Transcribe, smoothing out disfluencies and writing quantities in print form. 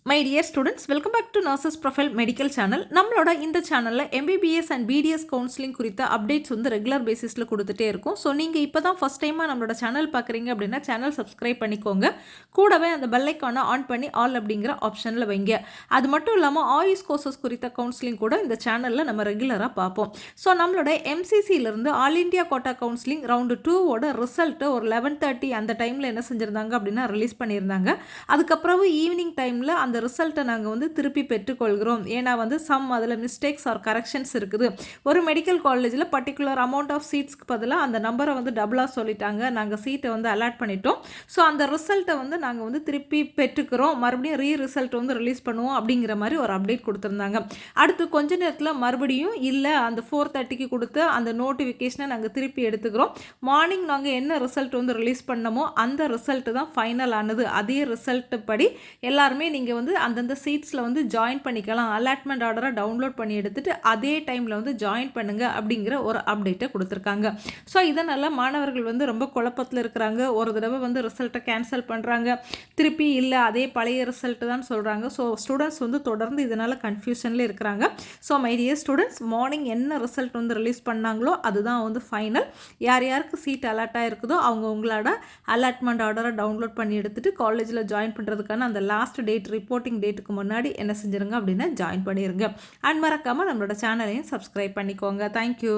My dear students, welcome back to nurses profile medical channel. நம்மளோட இந்த சேனலில் MBBS and BDS counselling குறித்த updates வந்து ரெகுலர் பேசிஸில் கொடுத்துட்டே இருக்கும். ஸோ நீங்கள் இப்போ தான் ஃபஸ்ட் டைமாக நம்மளோட சேனல் பார்க்குறீங்க அப்படின்னா சேனல் சப்ஸ்கிரைப் பண்ணிக்கோங்க. கூடவே அந்த பெல்லைக்கான ஆன் பண்ணி ஆல் அப்படிங்கிற ஆப்ஷனில் வைங்க. அது மட்டும் இல்லாமல் ஆயுஷ் கோர்சஸ் குறித்த கவுன்சிலிங் கூட இந்த சேனலில் நம்ம ரெகுலராக பார்ப்போம். ஸோ நம்மளோட எம்சிசியிலிருந்து all India quota counselling round 2ஓட ரிசல்ட்டு ஒரு 11:30 அந்த டைமில் என்ன செஞ்சுருந்தாங்க அப்படின்னா ரிலீஸ் பண்ணியிருந்தாங்க. அதுக்கப்புறம் ஈவினிங் டைமில் அந்த ரிசல்ட்டை நாங்கள் வந்து திருப்பி பெற்றுக்கொள்கிறோம். ஏன்னா வந்து அதில் மிஸ்டேக்ஸ் ஆர் கரெக்ஷன்ஸ் இருக்குது. ஒரு மெடிக்கல் காலேஜில் பர்டிகுலர் அமௌண்ட் ஆஃப் சீட்ஸ்க்கு பதிலாக அந்த நம்பரை வந்து டபுளாக சொல்லிட்டாங்க. நாங்கள் சீட்டை வந்து அலாட் பண்ணிட்டோம். ஸோ அந்த ரிசல்ட்டை வந்து நாங்கள் வந்து திருப்பி பெற்றுக்கிறோம், மறுபடியும் ரிசல்ட் வந்து ரிலீஸ் பண்ணுவோம் அப்படிங்கிற மாதிரி ஒரு அப்டேட் கொடுத்துருந்தாங்க. அடுத்து கொஞ்ச நேரத்தில் மறுபடியும் இல்லை, அந்த 4:30க்கு கொடுத்த அந்த நோட்டிஃபிகேஷனை நாங்கள் திருப்பி எடுத்துக்கிறோம். மார்னிங் நாங்கள் என்ன ரிசல்ட் வந்து ரிலீஸ் பண்ணமோ அந்த ரிசல்ட்டு தான் ஃபைனல் ஆனது. அதே ரிசல்ட்டு படி எல்லாருமே நீங்கள் வந்து அந்தந்த சீட்ஸில் வந்து ஜாயின் பண்ணிக்கலாம். அலாட்மெண்ட் ஆர்டரை டவுன்லோட் பண்ணி எடுத்துகிட்டு அதே டைமில் வந்து ஜாயின் பண்ணுங்கள் அப்படிங்கிற ஒரு அப்டேட்டை கொடுத்துருக்காங்க. ஸோ இதனால் மாணவர்கள் வந்து ரொம்ப குழப்பத்தில் இருக்கிறாங்க. ஒரு தடவை வந்து ரிசல்ட்டை கேன்சல் பண்ணுறாங்க, திருப்பி இல்லை அதே பழைய ரிசல்ட்டு தான் சொல்கிறாங்க. ஸோ ஸ்டூடெண்ட்ஸ் வந்து தொடர்ந்து இதனால் கன்ஃபியூஷனில் இருக்கிறாங்க. So my dear students, morning என்ன ரிசல்ட் வந்து ரிலீஸ் பண்ணாங்களோ அதுதான் வந்து ஃபைனல். யார் யாருக்கு சீட் அலாட்டாக இருக்குதோ அவங்க உங்களோட அலாட்மெண்ட் ஆர்டரை டவுன்லோட் பண்ணி எடுத்துகிட்டு காலேஜில் ஜாயின் பண்ணுறதுக்கான அந்த லாஸ்ட் டேட் ரிப்போர்ட்டிங் டேட்டுக்கு முன்னாடி என்ன செஞ்சுருங்க அப்படின்னா ஜாயின் பண்ணிடுங்க. அண்ட் மறக்காமல் நம்மளோட சேனலையும் சப்ஸ்கிரைப் பண்ணிக்கோங்க. தேங்க்யூ.